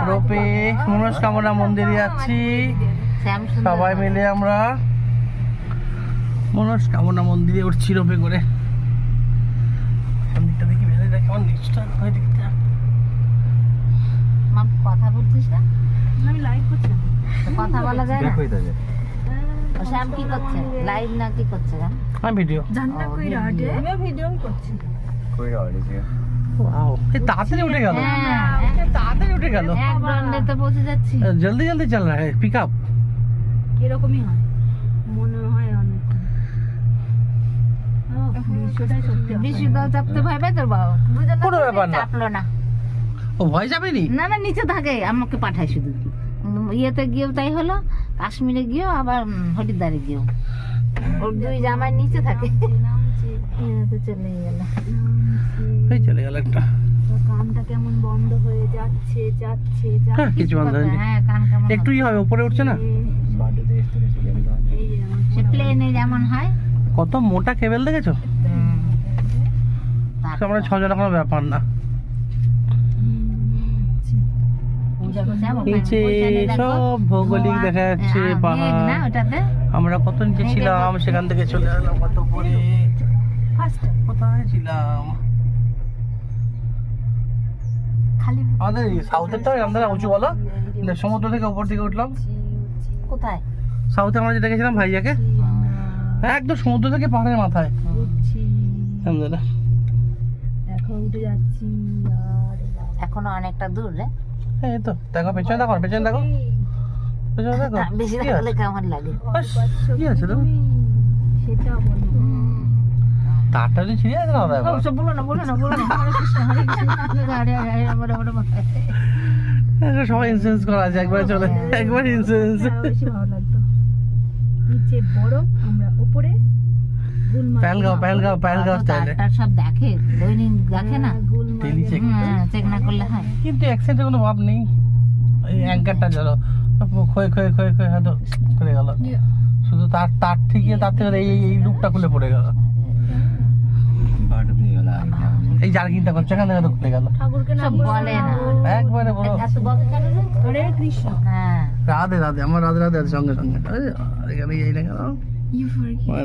রোপে মনস্কামনা মন্দিরে যাচ্ছি সবাই মিলে। আমরা মনস্কামনা মন্দিরে উঠছি রোপে করে। দেখি কেমন কথা বলছিস না? আমি লাইভ করছি। কথা বলা যায় না? শ্যাম কি করছে? লাইভ না কি করছে? আমি ভিডিও জাননা কই রাডে আমি ভিডিও করছি। কই রাডে যে ওয়াও এই তাড়াতাড়ি উঠে গেল। তাড়াতাড়ি উঠে গেল। এক ঘন্টাতে পৌঁছে যাচ্ছি। জলদি জলদি চল रहा है পিকআপ। এরকমই হয় মনে হয় অনেক। বিশুদাও চাপতে ভয় পায় তোর বাবা? কোনো ব্যাপার না, চাপলো না। ও ভয় যাবেনি? না না নিচে থাকে, আমাকে পাঠায় শুধু। ইয়েতে গিয়েও তাই হলো, কাশ্মীরে গিয়েও আবার হরিদ্বারে গিয়েও। ওর দুই জামাই নিচে থাকে। চলে গেল, এই চলে গেল একটা। কানটা কেমন বন্ধ হয়ে যাচ্ছে যাচ্ছে হ্যাঁ কিছু বন্ধ হয়নি। হ্যাঁ কান কেমন একটুই হবে, উপরে উঠছে না। বাড়িতে এসে সে প্লেনে যেমন হয়। কত মোটা কেবল দেখেছো? আমরা 6 জন কোনো ব্যাপার না। নিচে সব ভৌগোলিক দেখা যাচ্ছে, পাহাড়। আমরা কত নিচে ছিলাম, সেখান থেকে চলে এলাম কত উপরে। কোথায় ছিলাম? আমাদের সাউথেরটা আমাদের উঁচু বলো, সমুদ্র থেকে উপর দিকে উঠলাম। কোথায়? সাউথে আমরা যেটা গেছিলাম ভাইজাকে, একদম সমুদ্র থেকে পাহাড়ের মাথায়। এখন উঠে যাচ্ছি, এখনো অনেকটা দূর রে। এই তো দেখো, পেছনে দেখো, পেছনে দেখো, পেছনে দেখো। বেশি দেখলে কেমন লাগে? কি আছে তো? সেটা বলো। তারটা যে ছিঁড়ে আছে না দেখো। সব বলো না, বলো না, বলো না। হরে কৃষ্ণ, হরে কৃষ্ণ। আরে আরে বড় বড় মাথা। সবাই ইন্স্যুরেন্স করা আছে, একবার চলে একবার ইন্স্যুরেন্স। বেশি ভালো লাগতো। নিচে বড়, আমরা উপরে প্যালগাঁও স্টাইলে। তার সব দেখে, দৈনিক দেখে না, ডেইলি চেক। চেক না করলে হয়। কিন্তু অ্যাক্সিডেন্টের কোনো ভাব নেই। এই অ্যাঙ্কারটা চলো ক্ষয়ে হয়তো করে গেল, শুধু তার থেকে এই লুকটা খুলে পড়ে গেল। বাড়িতে গেল এই জার্কিংটা করছে, এখান থেকে তো খুলে গেল। সব বলে না, একবারে বলো এত বকে কেন রে? হরে কৃষ্ণ। হ্যাঁ রাধে রাধে, আমার রাধে রাধে আছে সঙ্গে সঙ্গে। এখানে এই না কেন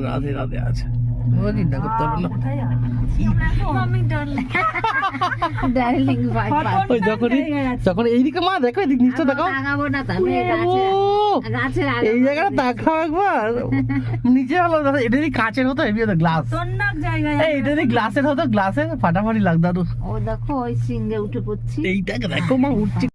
রাধে রাধে আছে, কোনো চিন্তা করতে হবে না। ওই যখন এইদিকে মা দেখো, এদিক নিচটা দেখো, এই জায়গাটা দেখাও একবার। নিচে হলো এটা যদি কাঁচের হতো, হেভি হতো, গ্লাস। এটা যদি গ্লাসের হতো, গ্লাসের ফাটাফাটি লাগতো। ও দেখো ওই সিংহে উঠে পড়ছি। এইটাকে দেখো মা উঠছে।